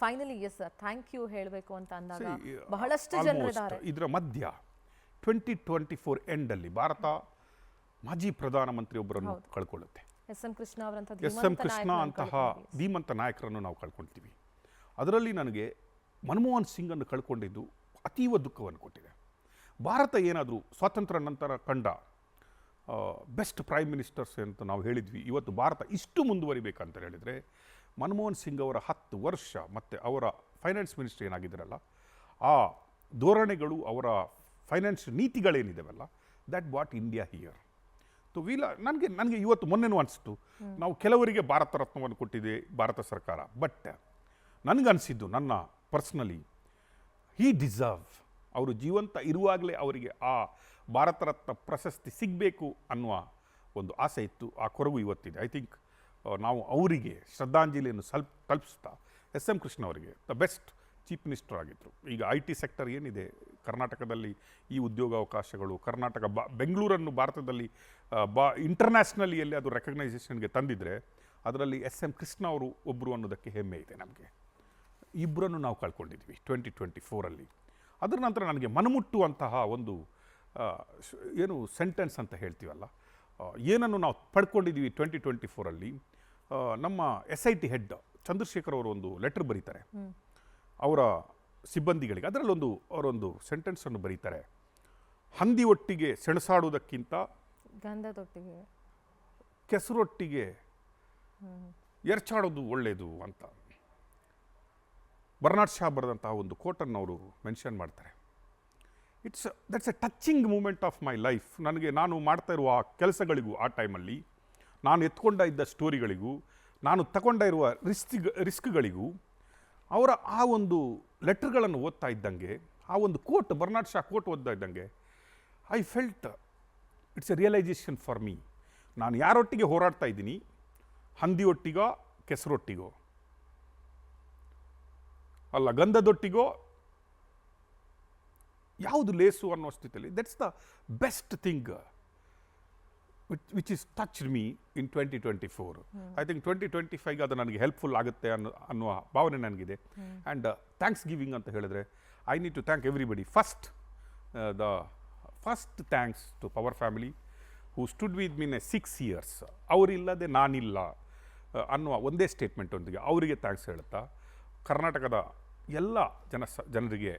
Finally yes sir thank you ಹೇಳಬೇಕು ಅಂತ ಅಂದಾಗ ಬಹಳಷ್ಟು ಜನರಿದ್ದಾರೆ. ಇದರ ಮಧ್ಯ 2024 ಎಂಡಲ್ಲಿ ಭಾರತ ಮಾಜಿ ಪ್ರಧಾನಮಂತ್ರಿ ಒಬ್ಬರನ್ನು ಕಳ್ಕೊಳ್ಳುತ್ತೆ. ಎಸ್ ಎಂ ಕೃಷ್ಣ ಅಂತಹ ಧೀಮಂತ ನಾಯಕರನ್ನು ನಾವು ಕಳ್ಕೊಳ್ತೀವಿ. ಅದರಲ್ಲಿ ನನಗೆ ಮನಮೋಹನ್ ಸಿಂಗನ್ನು ಕಳ್ಕೊಂಡಿದ್ದು ಅತೀವ ದುಃಖವನ್ನು ಕೊಟ್ಟಿದೆ. ಭಾರತ ಏನಾದರೂ ಸ್ವಾತಂತ್ರ್ಯ ನಂತರ ಕಂಡ ಬೆಸ್ಟ್ ಪ್ರೈಮ್ ಮಿನಿಸ್ಟರ್ಸ್ ಅಂತ ನಾವು ಹೇಳಿದ್ವಿ. ಇವತ್ತು ಭಾರತ ಇಷ್ಟು ಮುಂದುವರಿಬೇಕಂತ ಹೇಳಿದರೆ ಮನಮೋಹನ್ ಸಿಂಗ್ ಅವರ 10 ವರ್ಷ ಮತ್ತು ಅವರ ಫೈನಾನ್ಸ್ ಮಿನಿಸ್ಟರ್ ಏನಾಗಿದ್ದಾರಲ್ಲ ಆ ಧೋರಣೆಗಳು, ಅವರ ಫೈನಾನ್ಸ್ ನೀತಿಗಳೇನಿದೆವಲ್ಲ, ದ್ಯಾಟ್ ವಾಟ್ ಇಂಡಿಯಾ ಹಿಯರ್. ನನಗೆ ಇವತ್ತು ಮೊನ್ನೆನೂ ಅನಿಸ್ತು, ನಾವು ಕೆಲವರಿಗೆ ಭಾರತ ರತ್ನವನ್ನು ಕೊಟ್ಟಿದೆ ಭಾರತ ಸರ್ಕಾರ. ಬಟ್ ನನಗನ್ಸಿದ್ದು, ನನ್ನ ಪರ್ಸ್ನಲಿ, ಹೀ ಡಿಸರ್ವ್, ಅವರು ಜೀವಂತ ಇರುವಾಗಲೇ ಅವರಿಗೆ ಆ ಭಾರತ ರತ್ನ ಪ್ರಶಸ್ತಿ ಸಿಗಬೇಕು ಅನ್ನುವ ಒಂದು ಆಸೆ ಇತ್ತು. ಆ ಕೊರಗು ಇವತ್ತಿದೆ. ಐ ಥಿಂಕ್ ನಾವು ಅವರಿಗೆ ಶ್ರದ್ಧಾಂಜಲಿಯನ್ನು ತಲುಪಿಸ್ತಾ ಎಸ್ ಎಂ ಕೃಷ್ಣ ಅವರಿಗೆ ದ ಬೆಸ್ಟ್ ಚೀಫ್ ಮಿನಿಸ್ಟರ್ ಆಗಿದ್ದರು. ಈಗ IT ಸೆಕ್ಟರ್ ಏನಿದೆ ಕರ್ನಾಟಕದಲ್ಲಿ, ಈ ಉದ್ಯೋಗಾವಕಾಶಗಳು, ಕರ್ನಾಟಕ ಬೆಂಗಳೂರನ್ನು ಭಾರತದಲ್ಲಿ ಇಂಟರ್ನ್ಯಾಷನಲಿಯಲ್ಲಿ ಅದು ರೆಕಗ್ನೈಸೇಷನ್ಗೆ ತಂದಿದ್ದರೆ ಅದರಲ್ಲಿ ಎಸ್ ಎಂ ಕೃಷ್ಣ ಅವರು ಒಬ್ಬರು ಅನ್ನೋದಕ್ಕೆ ಹೆಮ್ಮೆ ಇದೆ ನಮಗೆ. ಇಬ್ಬರನ್ನು ನಾವು ಕಳ್ಕೊಂಡಿದ್ವಿ 2024ಅಲ್ಲಿ. ಅದರ ನಂತರ ನನಗೆ ಮನಮುಟ್ಟುವಂತಹ ಒಂದು ಏನು ಸೆಂಟೆನ್ಸ್ ಅಂತ ಹೇಳ್ತೀವಲ್ಲ, ಏನನ್ನು ನಾವು ಪಡ್ಕೊಂಡಿದ್ದೀವಿ 2024ಅಲ್ಲಿ. ನಮ್ಮ SIT ಹೆಡ್ ಚಂದ್ರಶೇಖರ್ ಅವರು ಒಂದು ಲೆಟರ್ ಬರೀತಾರೆ ಅವರ ಸಿಬ್ಬಂದಿಗಳಿಗೆ. ಅದರಲ್ಲೊಂದು ಅವರೊಂದು ಸೆಂಟೆನ್ಸನ್ನು ಬರೀತಾರೆ, ಹಂದಿ ಒಟ್ಟಿಗೆ ಸೆಣಸಾಡುವುದಕ್ಕಿಂತ ಗಂಧದೊಟ್ಟಿಗೆ ಕೆಸರೊಟ್ಟಿಗೆ ಎರಚಾಡೋದು ಒಳ್ಳೆಯದು ಅಂತ ಬರ್ನಾಡ್ ಶಾ ಬರೆದಂತಹ ಒಂದು ಕೋಟನ್ನು ಅವರು ಮೆನ್ಷನ್ ಮಾಡ್ತಾರೆ. That's a touching moment of my life. ನಾನು ಮಾಡ್ತಾ ಇರುವ ಆ ಕೆಲಸಗಳಿಗೂ, ಆ ಟೈಮಲ್ಲಿ ನಾನು ಎತ್ಕೊಂಡ ಇದ್ದ ಸ್ಟೋರಿಗಳಿಗೂ, ನಾನು ತಗೊಂಡ ಇರುವ ರಿಸ್ಕ್ಗಳಿಗೂ, ಅವರ ಆ ಒಂದು ಲೆಟರ್ಗಳನ್ನು ಓದ್ತಾ ಇದ್ದಂಗೆ, ಆ ಒಂದು ಬರ್ನಾಡ್ ಶಾ ಕೋಟ್ ಓದ್ತಾ ಇದ್ದಂಗೆ, I felt it's a realisation for me. ನಾನು ಯಾರೊಟ್ಟಿಗೆ ಹೋರಾಡ್ತಾ ಇದ್ದೀನಿ, ಹಂದಿಯೊಟ್ಟಿಗೋ ಕೆಸರೊಟ್ಟಿಗೋ ಅಲ್ಲ, ಗಂಧದೊಟ್ಟಿಗೋ, ಯಾವುದು ಲೇಸು ಅನ್ನೋ ಸ್ಥಿತಿಯಲ್ಲಿ, that's the best thing which is touched me in 2024. I think 2025 ಅದು ನನಗೆ ಹೆಲ್ಪ್ಫುಲ್ ಆಗುತ್ತೆ ಅನ್ನುವ ಭಾವನೆ ನನಗಿದೆ. ಆ್ಯಂಡ್ ಥ್ಯಾಂಕ್ಸ್ ಗಿವಿಂಗ್ ಅಂತ ಹೇಳಿದ್ರೆ, I need to thank everybody. The first thanks to Power family who stood with me 6 years. ಅವರಿಲ್ಲದೆ ನಾನಿಲ್ಲ ಅನ್ನುವ ಒಂದೇ ಸ್ಟೇಟ್ಮೆಂಟೊಂದಿಗೆ ಅವರಿಗೆ ಥ್ಯಾಂಕ್ಸ್ ಹೇಳುತ್ತಾ, ಕರ್ನಾಟಕದ ಎಲ್ಲ ಜನರಿಗೆ,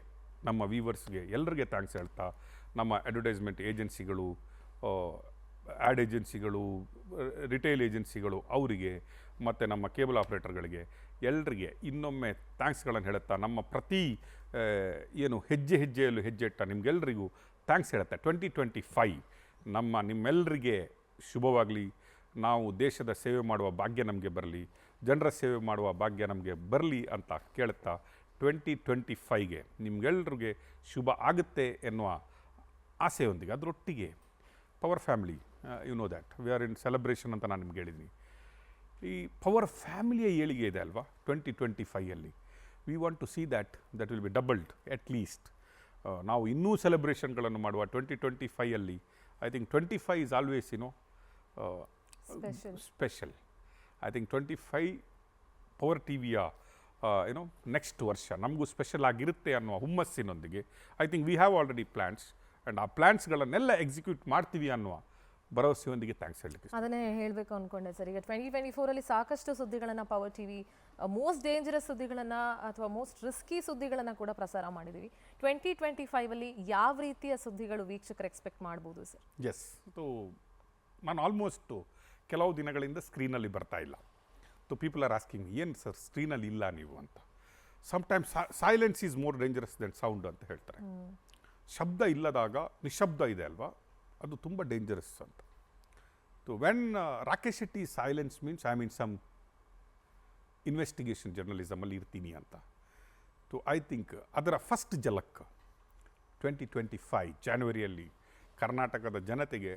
ನಮ್ಮ ವ್ಯೂವರ್ಸ್ಗೆ ಎಲ್ಲರಿಗೆ ಥ್ಯಾಂಕ್ಸ್ ಹೇಳ್ತಾ, ನಮ್ಮ ಅಡ್ವರ್ಟೈಸ್ಮೆಂಟ್ ಏಜೆನ್ಸಿಗಳು, ಆ್ಯಡ್ ಏಜೆನ್ಸಿಗಳು, ರಿಟೇಲ್ ಏಜೆನ್ಸಿಗಳು ಅವರಿಗೆ, ಮತ್ತು ನಮ್ಮ ಕೇಬಲ್ ಆಪ್ರೇಟರ್ಗಳಿಗೆ ಎಲ್ಲರಿಗೆ ಇನ್ನೊಮ್ಮೆ ಥ್ಯಾಂಕ್ಸ್ಗಳನ್ನು ಹೇಳುತ್ತಾ, ನಮ್ಮ ಪ್ರತಿ ಏನು ಹೆಜ್ಜೆಯಲ್ಲೂ ಹೆಜ್ಜೆ ಇಟ್ಟ ನಿಮಗೆಲ್ಲರಿಗೂ ಥ್ಯಾಂಕ್ಸ್ ಹೇಳುತ್ತೆ. 2025 ನಿಮ್ಮೆಲ್ಲರಿಗೆ ಶುಭವಾಗಲಿ. ನಾವು ದೇಶದ ಸೇವೆ ಮಾಡುವ ಭಾಗ್ಯ ನಮಗೆ ಬರಲಿ, ಜನರ ಸೇವೆ ಮಾಡುವ ಭಾಗ್ಯ ನಮಗೆ ಬರಲಿ ಅಂತ ಕೇಳುತ್ತಾ, 2025ಗೆ ನಿಮ್ಗೆಲ್ರಿಗೆ ಶುಭ ಆಗುತ್ತೆ ಎನ್ನುವ ಆಸೆಯೊಂದಿಗೆ, ಅದರೊಟ್ಟಿಗೆ Power family, you know that we are in celebration ಅಂತ ನಾನು ನಿಮ್ಗೆ ಹೇಳಿದ್ದೀನಿ. ಈ ಪವರ್ ಫ್ಯಾಮಿಲಿಯ ಏಳಿಗೆ ಇದೆ ಅಲ್ವಾ 2025ಅಲ್ಲಿ, we want to see that will be doubled at least. ನಾವು ಇನ್ನೂ ಸೆಲೆಬ್ರೇಷನ್ಗಳನ್ನು ಮಾಡುವ 2025ಅಲ್ಲಿ. I think 25 is always special. I think 25 power ಟಿವಿಯ ನೆಕ್ಸ್ಟ್ ವರ್ಷ ನಮಗೂ ಸ್ಪೆಷಲ್ ಆಗಿರುತ್ತೆ ಅನ್ನುವ ಹುಮ್ಮಸ್ಸಿನೊಂದಿಗೆ I think we have already plans, and ಆ ಪ್ಲ್ಯಾನ್ಸ್ಗಳನ್ನೆಲ್ಲ ಎಕ್ಸಿಕ್ಯೂಟ್ ಮಾಡ್ತೀವಿ ಅನ್ನುವ ಭರವಸೆಯೊಂದಿಗೆ ಥ್ಯಾಂಕ್ಸ್ ಹೇಳಲಿಕ್ಕೆ. ಅದನ್ನೇ ಹೇಳಬೇಕು ಅಂದ್ಕೊಂಡೆ ಸರ್. ಈಗ 2024ಅಲ್ಲಿ ಸಾಕಷ್ಟು ಸುದ್ದಿಗಳನ್ನು ಪವರ್ ಟಿವಿ ಮೋಸ್ಟ್ ಡೇಂಜರಸ್ ಸುದ್ದಿಗಳನ್ನು ಅಥವಾ ಮೋಸ್ಟ್ ರಿಸ್ಕಿ ಸುದ್ದಿಗಳನ್ನು ಕೂಡ ಪ್ರಸಾರ ಮಾಡಿದ್ದೀವಿ. 2025ಅಲ್ಲಿ ಯಾವ ರೀತಿಯ ಸುದ್ದಿಗಳು ವೀಕ್ಷಕರು ಎಕ್ಸ್ಪೆಕ್ಟ್ ಮಾಡ್ಬೋದು ಸರ್? ಎಸ್, ನಾನು ಆಲ್ಮೋಸ್ಟ್ ಕೆಲವು ದಿನಗಳಿಂದ ಸ್ಕ್ರೀನಲ್ಲಿ ಬರ್ತಾ ಇಲ್ಲ. ಪೀಪಲ್ ಆರ್ ಆಸ್ಕಿಂಗ್, ಏನು ಸರ್ ಸ್ಕ್ರೀನಲ್ಲಿ ಇಲ್ಲ ನೀವು ಅಂತ. Sometimes silence is more dangerous than sound ಅಂತ ಹೇಳ್ತಾರೆ. ಶಬ್ದ ಇಲ್ಲದಾಗ ನಿಶಬ್ದ ಇದೆ ಅಲ್ವಾ, ಅದು ತುಂಬ ಡೇಂಜರಸ್ ಅಂತ. When Rakesh Shetty silence means I mean some investigation ಜರ್ನಲಿಸಮಲ್ಲಿ ಇರ್ತೀನಿ ಅಂತ. ಐ ಥಿಂಕ್ ಅದರ ಫಸ್ಟ್ ಝಲಕ್ 2025 ಜಾನ್ವರಿಯಲ್ಲಿ ಕರ್ನಾಟಕದ ಜನತೆಗೆ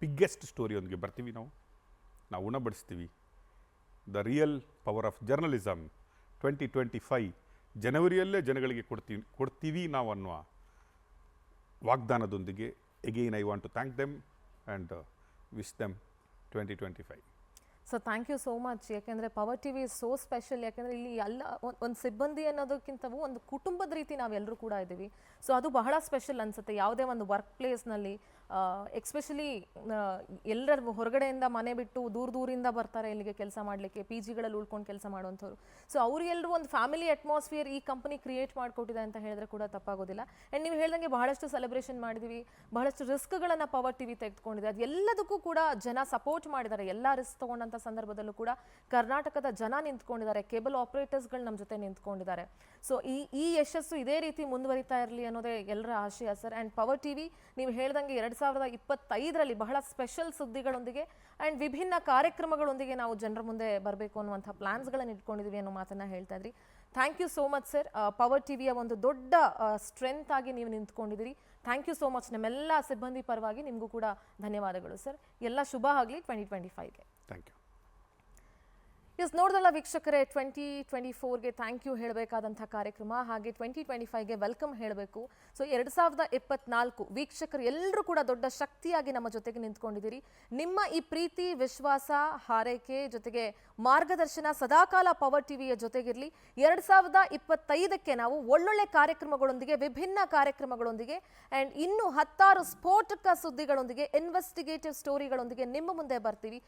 ಬಿಗ್ಗೆಸ್ಟ್ ಸ್ಟೋರಿಯೊಂದಿಗೆ ಬರ್ತೀವಿ. ನಾವು ಉಣಬಡಿಸ್ತೀವಿ. The real power of journalism 2025 ಜನವರಿಯಲ್ಲೇ ಜನಗಳಿಗೆ ಕೊಡ್ತೀವಿ ನಾವು ಅನ್ನುವ ವಾಗ್ದಾನದೊಂದಿಗೆ again I want to thank them and wish them 2025. So thank you so much. ಯಾಕೆಂದರೆ power T V is so special. ಯಾಕೆಂದರೆ ಇಲ್ಲಿ ಎಲ್ಲ ಒಂದು ಸಿಬ್ಬಂದಿ ಅನ್ನೋದಕ್ಕಿಂತವೂ ಒಂದು ಕುಟುಂಬದ ರೀತಿ ನಾವೆಲ್ಲರೂ ಕೂಡ ಇದ್ದೀವಿ. ಸೊ ಅದು ಬಹಳ ಸ್ಪೆಷಲ್ ಅನಿಸುತ್ತೆ. ಯಾವುದೇ ಒಂದು ವರ್ಕ್ ಪ್ಲೇಸ್ನಲ್ಲಿ ಎಕ್ಸ್ಪೆಷಲಿ ಎಲ್ಲರ ಹೊರಗಡೆಯಿಂದ ಮನೆ ಬಿಟ್ಟು ದೂರದಿಂದ ಬರ್ತಾರೆ ಇಲ್ಲಿಗೆ ಕೆಲಸ ಮಾಡಲಿಕ್ಕೆ, ಪಿ ಜಿಗಳಲ್ಲಿ ಉಳ್ಕೊಂಡು ಕೆಲಸ ಮಾಡುವಂಥವ್ರು. ಸೊ ಅವರೆಲ್ಲರೂ ಒಂದು ಫ್ಯಾಮಿಲಿ ಅಟ್ಮಾಸ್ಫಿಯರ್ ಈ ಕಂಪನಿ ಕ್ರಿಯೇಟ್ ಮಾಡಿಕೊಟ್ಟಿದೆ ಅಂತ ಹೇಳಿದ್ರೆ ಕೂಡ ತಪ್ಪಾಗೋದಿಲ್ಲ. ಆ್ಯಂಡ್ ನೀವು ಹೇಳ್ದಂಗೆ ಬಹಳಷ್ಟು ಸೆಲೆಬ್ರೇಷನ್ ಮಾಡಿದ್ವಿ, ಬಹಳಷ್ಟು ರಿಸ್ಕ್ಗಳನ್ನು ಪವರ್ ಟಿ ವಿ ತೆಗೆದುಕೊಂಡಿದೆ. ಅದು ಎಲ್ಲದಕ್ಕೂ ಕೂಡ ಜನ ಸಪೋರ್ಟ್ ಮಾಡಿದ್ದಾರೆ. ಎಲ್ಲ ರಿಸ್ಕ್ ತೊಗೊಂಡಂಥ ಸಂದರ್ಭದಲ್ಲೂ ಕೂಡ ಕರ್ನಾಟಕದ ಜನ ನಿಂತ್ಕೊಂಡಿದ್ದಾರೆ, ಕೇಬಲ್ ಆಪರೇಟರ್ಸ್ಗಳು ನಮ್ಮ ಜೊತೆ ನಿಂತ್ಕೊಂಡಿದ್ದಾರೆ. ಸೊ ಈ ಯಶಸ್ಸು ಇದೇ ರೀತಿ ಮುಂದುವರಿತಾ ಇರಲಿ ಅನ್ನೋದೇ ಎಲ್ಲರ ಆಶಯ sir. And Power T V ನೀವು ಹೇಳ್ದಂಗೆ 2025ರಲ್ಲಿ ಬಹಳ ಸ್ಪೆಷಲ್ ಸುದ್ದಿಗಳೊಂದಿಗೆ ಆ್ಯಂಡ್ ವಿಭಿನ್ನ ಕಾರ್ಯಕ್ರಮಗಳೊಂದಿಗೆ ನಾವು ಜನರ ಮುಂದೆ ಬರಬೇಕು ಅನ್ನುವಂಥ ಪ್ಲಾನ್ಸ್ಗಳನ್ನು ಇಟ್ಕೊಂಡಿದ್ದೀವಿ ಅನ್ನೋ ಮಾತನ್ನು ಹೇಳ್ತಾ ಇದ್ರಿ. Thank you so much sir. Power T ವಿಯ ಒಂದು ದೊಡ್ಡ ಸ್ಟ್ರೆಂತ್ ಆಗಿ ನೀವು ನಿಂತ್ಕೊಂಡಿದ್ದೀರಿ. Thank you so much. ನಮ್ಮೆಲ್ಲ ಸಿಬ್ಬಂದಿ ಪರವಾಗಿ ನಿಮಗೂ ಕೂಡ ಧನ್ಯವಾದಗಳು ಸರ್. ಎಲ್ಲ ಶುಭ ಆಗಲಿ 2025ಗೆ. Thank you. ನೋಡಿದಲ್ಲ ವೀಕ್ಷಕರೇ, 2024ಗೆ ಥ್ಯಾಂಕ್ ಯು ಹೇಳಬೇಕಾದಂಥ ಕಾರ್ಯಕ್ರಮ, ಹಾಗೆ 2025ಗೆ ವೆಲ್ಕಮ್ ಹೇಳಬೇಕು. ಸೊ 2024 ವೀಕ್ಷಕರು ಎಲ್ಲರೂ ಕೂಡ ದೊಡ್ಡ ಶಕ್ತಿಯಾಗಿ ನಮ್ಮ ಜೊತೆಗೆ ನಿಂತ್ಕೊಂಡಿದ್ದೀರಿ. ನಿಮ್ಮ ಈ ಪ್ರೀತಿ, ವಿಶ್ವಾಸ, ಹಾರೈಕೆ ಜೊತೆಗೆ ಮಾರ್ಗದರ್ಶನ ಸದಾಕಾಲ ಪವರ್ ಟಿವಿಯ ಜೊತೆಗಿರಲಿ. 2025ಕ್ಕೆ ನಾವು ಒಳ್ಳೊಳ್ಳೆ ಕಾರ್ಯಕ್ರಮಗಳೊಂದಿಗೆ, ವಿಭಿನ್ನ ಕಾರ್ಯಕ್ರಮಗಳೊಂದಿಗೆ ಆ್ಯಂಡ್ ಇನ್ನೂ 10 ಸ್ಫೋಟಕ ಸುದ್ದಿಗಳೊಂದಿಗೆ, ಇನ್ವೆಸ್ಟಿಗೇಟಿವ್ ಸ್ಟೋರಿಗಳೊಂದಿಗೆ ನಿಮ್ಮ ಮುಂದೆ ಬರ್ತೀವಿ.